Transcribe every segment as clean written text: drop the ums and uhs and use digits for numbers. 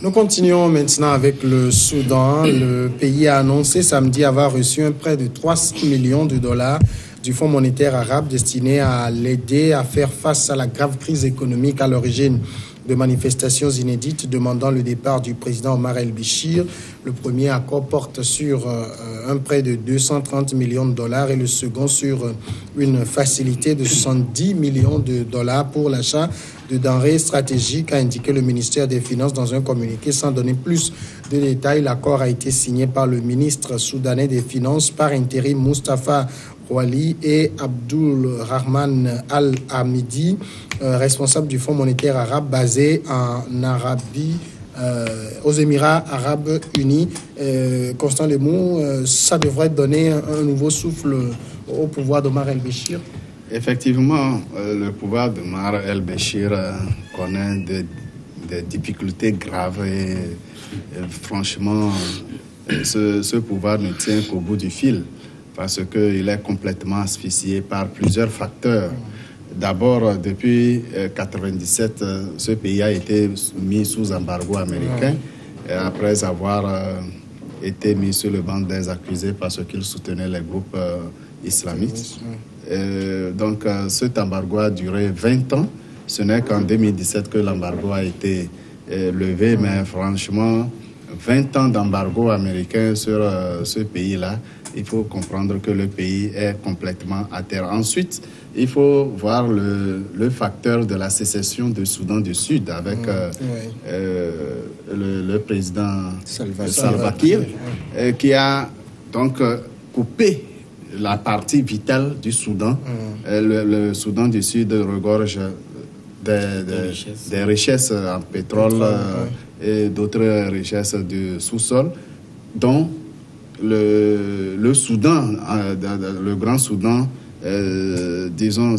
Nous continuons maintenant avec le Soudan. Le pays a annoncé samedi avoir reçu un prêt de 300 millions de dollars du Fonds monétaire arabe destiné à l'aider à faire face à la grave crise économique à l'origine de manifestations inédites demandant le départ du président Omar el-Béchir. Le premier accord porte sur un prêt de 230 millions de dollars et le second sur une facilité de 70 millions de dollars pour l'achat de denrées stratégiques, a indiqué le ministère des Finances dans un communiqué. Sans donner plus de détails, l'accord a été signé par le ministre soudanais des Finances par intérim Mustafa Wali et Abdul Rahman Al-Hamidi, responsable du Fonds monétaire arabe basé en Arabie, aux Émirats arabes unis. Constant Lemou, ça devrait donner un nouveau souffle au pouvoir d'Omar el-Béchir. Effectivement, le pouvoir d'Omar el-Béchir connaît des difficultés graves et franchement, ce pouvoir ne tient qu'au bout du fil parce qu'il est complètement asphyxié par plusieurs facteurs. D'abord, depuis 1997, ce pays a été mis sous embargo américain après avoir été mis sur le banc des accusés parce qu'il soutenait les groupes islamistes. Donc, cet embargo a duré 20 ans. Ce n'est qu'en 2017 que l'embargo a été levé, mais franchement, 20 ans d'embargo américain sur ce pays-là, il faut comprendre que le pays est complètement à terre. Ensuite, il faut voir le facteur de la sécession du Soudan du Sud avec le président Salva Kiir, qui a donc coupé la partie vitale du Soudan. Le Soudan du Sud regorge des richesses en pétrole et d'autres richesses du sous-sol, dont le Soudan, le Grand Soudan, disons,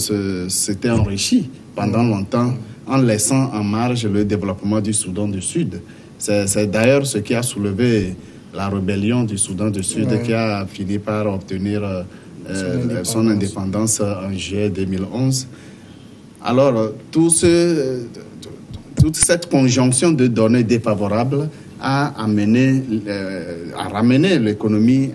s'était enrichi pendant longtemps en laissant en marge le développement du Soudan du Sud. C'est d'ailleurs ce qui a soulevé la rébellion du Soudan du Sud qui a fini par obtenir son indépendance en juillet 2011. Alors, toute cette conjonction de données défavorables a ramené l'économie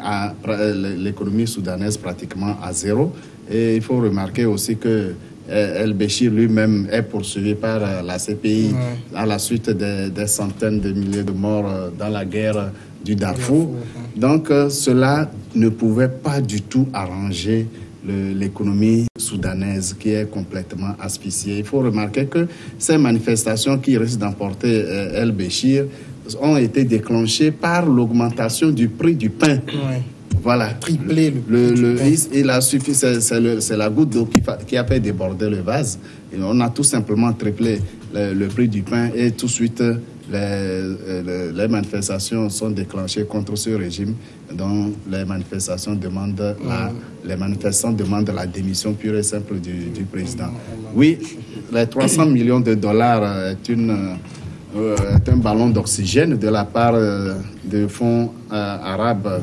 soudanaise pratiquement à zéro. Et il faut remarquer aussi que el-Béchir lui-même est poursuivi par la CPI à la suite des centaines de milliers de morts dans la guerre du Darfour. Donc cela ne pouvait pas du tout arranger l'économie soudanaise qui est complètement asphyxiée. Il faut remarquer que ces manifestations qui risquent d'emporter el-Béchir ont été déclenchées par l'augmentation du prix du pain. Voilà, triplé il a suffi, c'est la goutte d'eau qui a fait déborder le vase. Et on a tout simplement triplé le prix du pain et tout de suite les manifestations sont déclenchées contre ce régime dont les manifestants demandent la démission pure et simple du président. Oui, les 300 millions de dollars est un ballon d'oxygène de la part du fonds arabe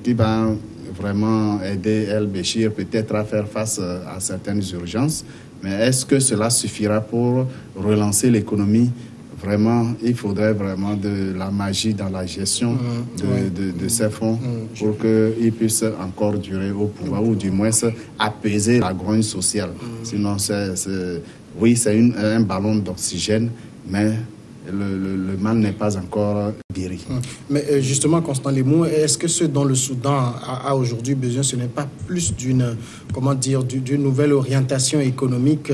qui va vraiment aider el-Béchir peut-être à faire face à certaines urgences. Mais est-ce que cela suffira pour relancer l'économie? Vraiment, il faudrait vraiment de la magie dans la gestion de ces fonds pour qu'ils puissent encore durer au pouvoir ou du moins apaiser la grogne sociale. Sinon, c'est un ballon d'oxygène, mais le mal n'est pas encore guéri. Mais justement, Constant Lemou, est-ce que ce dont le Soudan a aujourd'hui besoin, ce n'est pas plus d'une nouvelle orientation économique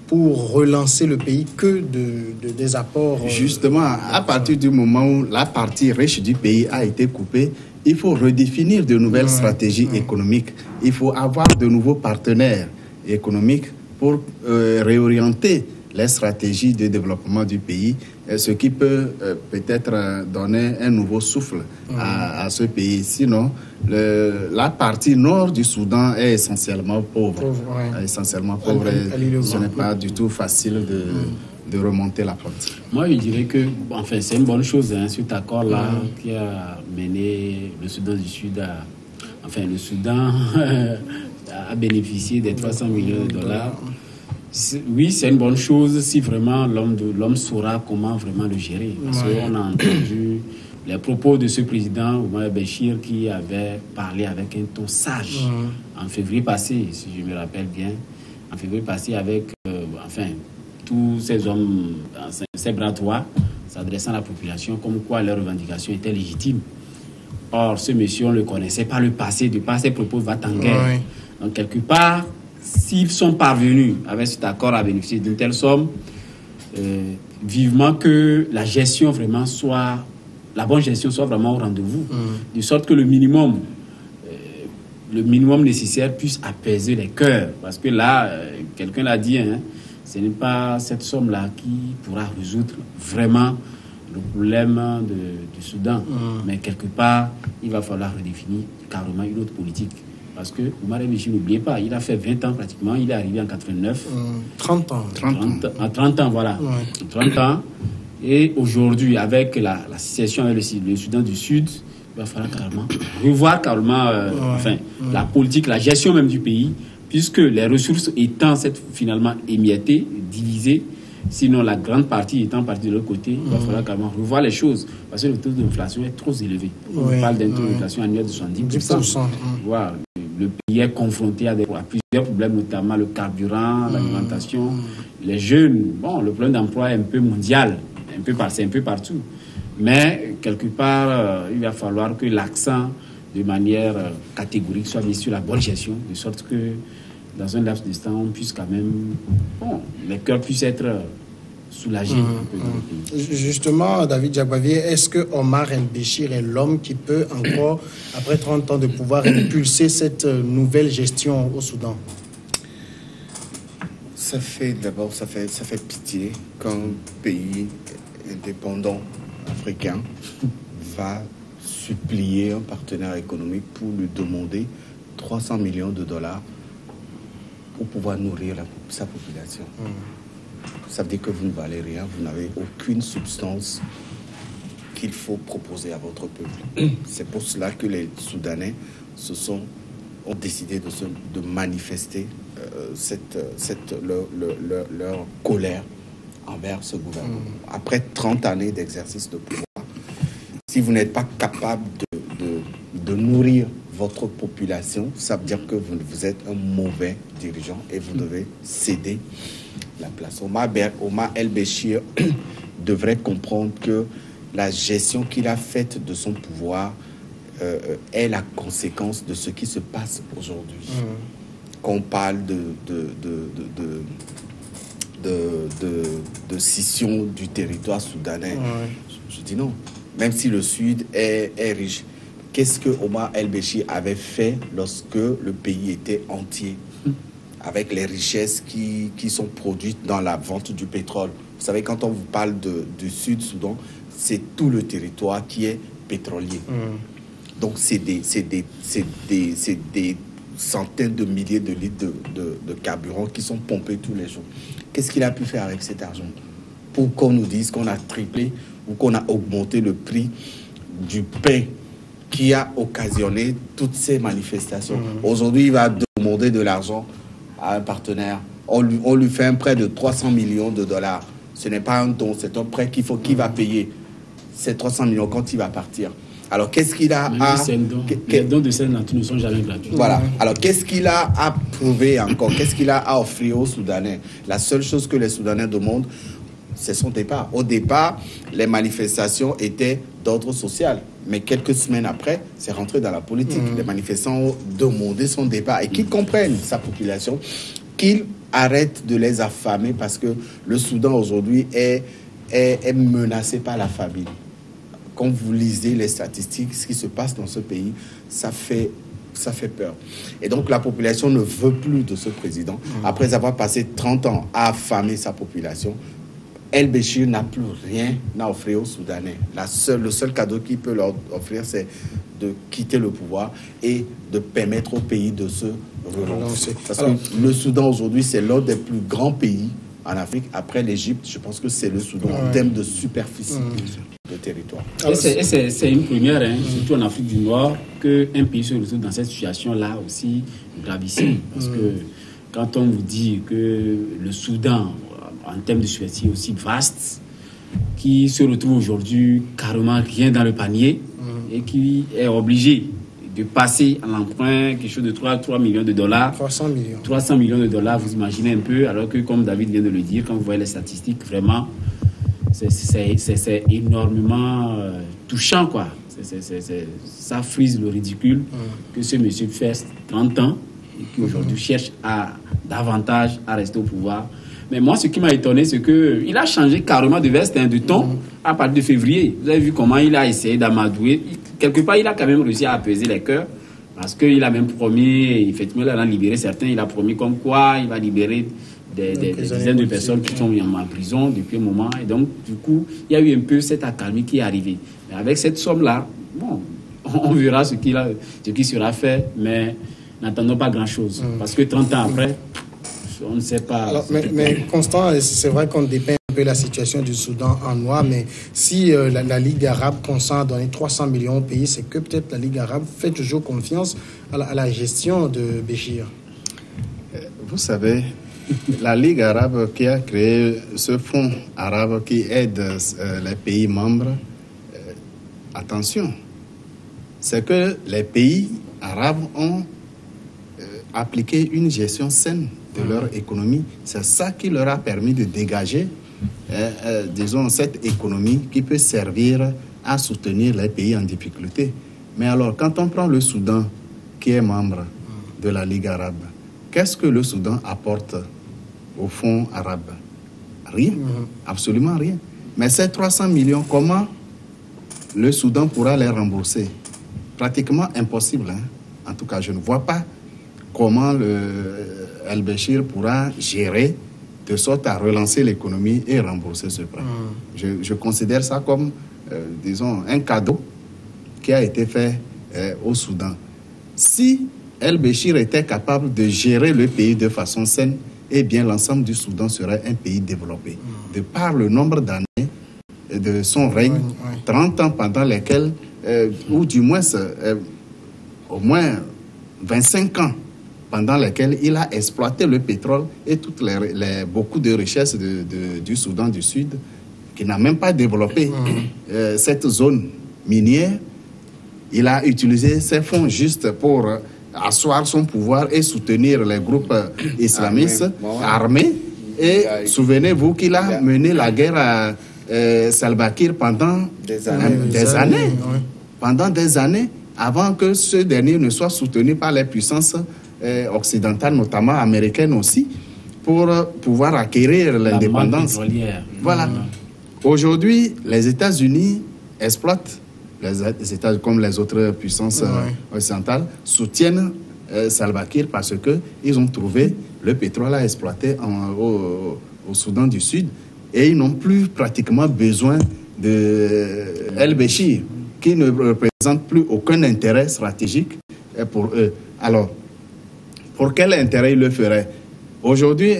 pour relancer le pays que des apports Justement, à partir du moment où la partie riche du pays a été coupée, il faut redéfinir de nouvelles stratégies économiques. Il faut avoir de nouveaux partenaires économiques pour réorienter les stratégies de développement du pays, ce qui peut peut-être donner un nouveau souffle à ce pays. Sinon, la partie nord du Soudan est essentiellement pauvre. Essentiellement pauvre et ce n'est pas du tout facile de remonter la pente. Moi, je dirais que c'est une bonne chose, cet accord-là qui a mené le Soudan du Sud le Soudan a bénéficié des 300 millions de dollars. Oui, c'est une bonne chose si vraiment l'homme saura comment vraiment le gérer. Parce qu'on a entendu les propos de ce président, Omar Béchir, qui avait parlé avec un ton sage en février passé, si je me rappelle bien. En février passé, avec tous ces hommes, ces bras droits, s'adressant à la population, comme quoi leurs revendications étaient légitimes. Or, ce monsieur, on ne le connaissait pas le passé, de par ses propos va en guerre. Donc, quelque part, s'ils sont parvenus avec cet accord à bénéficier d'une telle somme, vivement que la gestion vraiment soit, la bonne gestion soit vraiment au rendez-vous, de sorte que le minimum nécessaire puisse apaiser les cœurs. Parce que là, quelqu'un l'a dit, ce n'est pas cette somme-là qui pourra résoudre vraiment le problème du Soudan. Mais quelque part, il va falloir redéfinir carrément une autre politique. Parce que Omar El-Béchir, n'oubliez pas, il a fait 20 ans pratiquement, il est arrivé en 89. 30 ans. 30 ans, voilà. 30 ans. Et aujourd'hui, avec la situation avec le Soudan du Sud, il va falloir carrément revoir la politique, la gestion même du pays, puisque les ressources étant finalement émiettées, divisées, sinon la grande partie étant partie de l'autre côté, il va falloir carrément revoir les choses, parce que le taux d'inflation est trop élevé. On parle d'un taux d'inflation annuel de 70%. Voilà. Le pays est confronté à plusieurs problèmes, notamment le carburant, l'alimentation. Les jeunes, le problème d'emploi est un peu mondial, c'est un peu partout. Mais quelque part, il va falloir que l'accent, de manière catégorique, soit mis sur la bonne gestion, de sorte que dans un laps de temps, on puisse quand même, les cœurs puissent être soulagés un peu dans le pays. Justement, David Diakbavier, est-ce que Omar El-Béchir est l'homme qui peut encore, après 30 ans de pouvoir, impulser cette nouvelle gestion au Soudan? Ça fait pitié qu'un pays indépendant africain va supplier un partenaire économique pour lui demander 300 millions de dollars pour pouvoir nourrir sa population. Ça veut dire que vous ne valez rien, vous n'avez aucune substance qu'il faut proposer à votre peuple. C'est pour cela que les Soudanais ont décidé de manifester leur colère envers ce gouvernement. Après 30 années d'exercice de pouvoir, si vous n'êtes pas capable de nourrir votre population, ça veut dire que vous êtes un mauvais dirigeant et vous devez céder la place. Omar El-Béchir devrait comprendre que la gestion qu'il a faite de son pouvoir est la conséquence de ce qui se passe aujourd'hui. Quand on parle de scission du territoire soudanais, je dis non. Même si le Sud est riche, qu'est-ce que Omar El-Béchir avait fait lorsque le pays était entier, avec les richesses qui sont produites dans la vente du pétrole? Vous savez, quand on vous parle du Sud-Soudan, c'est tout le territoire qui est pétrolier. Donc, c'est des centaines de milliers de litres de carburant qui sont pompés tous les jours. Qu'est-ce qu'il a pu faire avec cet argent pour qu'on nous dise qu'on a triplé ou qu'on a augmenté le prix du pain qui a occasionné toutes ces manifestations? Aujourd'hui, il va demander de l'argent à un partenaire. On lui fait un prêt de 300 millions de dollars. Ce n'est pas un don, c'est un prêt qui va payer ces 300 millions quand il va partir. Alors, qu'est-ce qu'il a les dons de cette nature ne sont jamais gratuits. Voilà. Alors, qu'est-ce qu'il a à prouver encore? Qu'est-ce qu'il a à offrir aux Soudanais? La seule chose que les Soudanais demandent, c'est son départ. Au départ, les manifestations étaient d'ordre social. Mais quelques semaines après, c'est rentré dans la politique. Les manifestants ont demandé son départ et qu'ils comprennent sa population, qu'ils arrêtent de les affamer parce que le Soudan aujourd'hui est menacé par la famine. Quand vous lisez les statistiques, ce qui se passe dans ce pays, ça fait peur. Et donc la population ne veut plus de ce président. Après avoir passé 30 ans à affamer sa population, El-Béchir n'a plus rien à offrir aux Soudanais. Le seul cadeau qu'il peut leur offrir, c'est de quitter le pouvoir et de permettre au pays de se relancer. Parce que le Soudan aujourd'hui, c'est l'un des plus grands pays en Afrique. Après l'Égypte, je pense que c'est le Soudan en termes de superficie de territoire. C'est une première, surtout en Afrique du Nord, qu'un pays se retrouve dans cette situation-là aussi gravissime. Parce que quand on vous dit que le Soudan, en termes de superficie aussi vaste, qui se retrouve aujourd'hui carrément rien dans le panier et qui est obligé de passer à l'emprunt quelque chose de 3 millions de dollars. 300 millions. 300 millions de dollars, vous imaginez un peu, alors que comme David vient de le dire, quand vous voyez les statistiques, vraiment, c'est énormément touchant, quoi. Ça frise le ridicule que ce monsieur fait 30 ans et qui aujourd'hui cherche davantage à rester au pouvoir. Mais moi, ce qui m'a étonné, c'est qu'il a changé carrément de veste, de ton, à partir de février. Vous avez vu comment il a essayé d'amadouer. Quelque part, il a quand même réussi à apaiser les cœurs, parce qu'il a même promis, effectivement, il en a libéré certains, il a promis comme quoi il va libérer des dizaines de personnes qui sont en prison depuis un moment. Et donc, du coup, il y a eu un peu cette accalmie qui est arrivée. Mais avec cette somme-là, bon, on verra ce qui sera fait, mais n'attendons pas grand-chose. Parce que 30 ans après, on ne sait pas. Alors, mais Constant, c'est vrai qu'on dépeint un peu la situation du Soudan en noir, mais si la Ligue arabe consent à donner 300 millions au pays, c'est que peut-être la Ligue arabe fait toujours confiance à la gestion de Béchir. Vous savez, la Ligue arabe qui a créé ce fonds arabe qui aide les pays membres, attention, c'est que les pays arabes ont appliqué une gestion saine de leur économie. C'est ça qui leur a permis de dégager, disons, cette économie qui peut servir à soutenir les pays en difficulté. Mais alors, quand on prend le Soudan, qui est membre de la Ligue arabe, qu'est-ce que le Soudan apporte au fonds arabe? Rien, absolument rien. Mais ces 300 millions, comment le Soudan pourra les rembourser? Pratiquement impossible. En tout cas, je ne vois pas comment El-Béchir pourra gérer de sorte à relancer l'économie et rembourser ce prêt. Je considère ça comme, disons, un cadeau qui a été fait au Soudan. Si El-Béchir était capable de gérer le pays de façon saine, eh bien l'ensemble du Soudan serait un pays développé. De par le nombre d'années de son règne, 30 ans pendant lesquels, ou du moins au moins 25 ans, pendant lesquels il a exploité le pétrole et beaucoup de richesses du Soudan du Sud, qui n'a même pas développé cette zone minière. Il a utilisé ces fonds juste pour asseoir son pouvoir et soutenir les groupes islamistes armés. Et souvenez-vous qu'il a mené la guerre à Salva Kiir pendant des années. Pendant des années, avant que ce dernier ne soit soutenu par les puissances occidentales, notamment américaines aussi, pour pouvoir acquérir l'indépendance. Voilà. Aujourd'hui, les États-Unis exploitent, les États comme les autres puissances occidentales, soutiennent Salva Kiir parce qu'ils ont trouvé le pétrole à exploiter au Soudan du Sud et ils n'ont plus pratiquement besoin de El-Béchir, qui ne représente plus aucun intérêt stratégique pour eux. Alors, pour quel intérêt il le ferait? Aujourd'hui,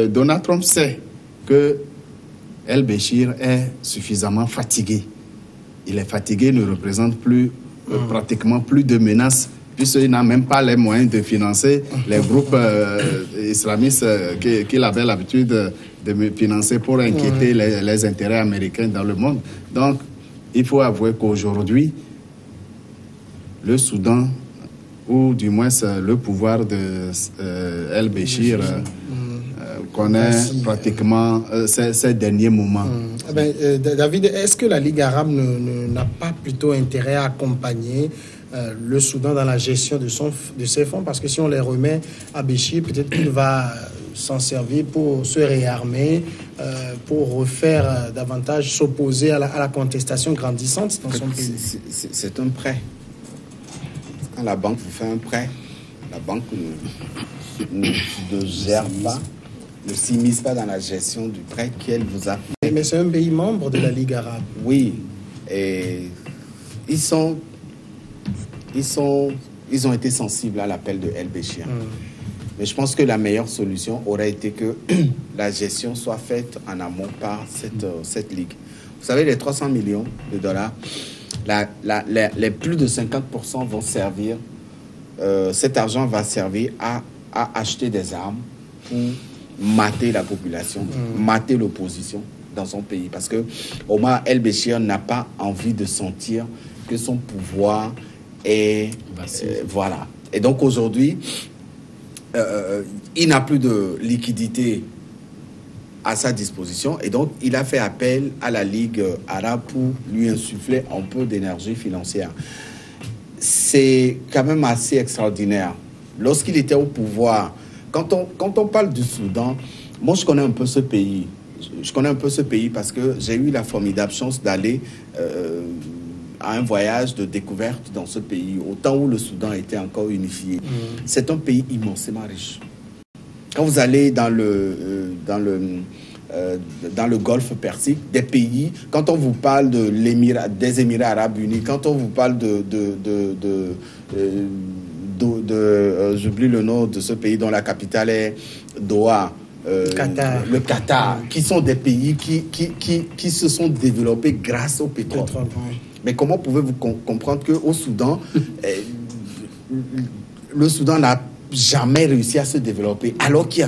Donald Trump sait que El-Béchir est suffisamment fatigué. Il est fatigué, ne représente plus pratiquement plus de menaces, puisqu'il n'a même pas les moyens de financer les groupes islamistes qu'il avait l'habitude de financer pour inquiéter les intérêts américains dans le monde. Donc, il faut avouer qu'aujourd'hui, le Soudan, ou du moins le pouvoir de El-Béchir, connaît pratiquement ces derniers moments. David, est-ce que la Ligue arabe n'a pas plutôt intérêt à accompagner le Soudan dans la gestion de ses fonds? Parce que si on les remet à Béchir, peut-être qu'il va s'en servir pour se réarmer, pour refaire davantage, s'opposer à la contestation grandissante dans son pays. C'est un prêt. Quand la banque vous fait un prêt, la banque ne gère pas, ne s'immisce pas dans la gestion du prêt qu'elle vous a fait. Mais c'est un pays membre de la Ligue arabe. Oui, et ils ont été sensibles à l'appel de El-Béchir. Mais je pense que la meilleure solution aurait été que la gestion soit faite en amont par cette ligue. Vous savez, les 300 millions de dollars, les plus de 50% vont servir, cet argent va servir à à acheter des armes pour mater la population, mater l'opposition dans son pays. Parce que Omar El-Béchir n'a pas envie de sentir que son pouvoir est... voilà. Et donc aujourd'hui, il n'a plus de liquidité à sa disposition. Et donc, il a fait appel à la Ligue arabe pour lui insuffler un peu d'énergie financière. C'est quand même assez extraordinaire. Lorsqu'il était au pouvoir, quand on parle du Soudan, moi, je connais un peu ce pays. Je connais un peu ce pays parce que j'ai eu la formidable chance d'aller à un voyage de découverte dans ce pays, au temps où le Soudan était encore unifié. C'est un pays immensément riche. Quand vous allez dans le Golfe Persique, des pays, quand on vous parle des Émirats Arabes Unis, quand on vous parle j'oublie le nom de ce pays dont la capitale est Doha, le Qatar, qui sont des pays qui se sont développés grâce au pétrole. Mais comment pouvez-vous comprendre qu'au Soudan, le Soudan n'a jamais réussi à se développer, alors qu'il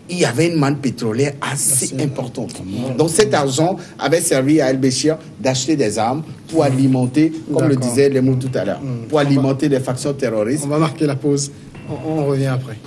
y avait une manne pétrolière assez importante. Donc cet argent avait servi à El-Béchir d'acheter des armes pour alimenter, comme le disait Lemou tout à l'heure, pour alimenter les factions terroristes. On va marquer la pause. On revient après.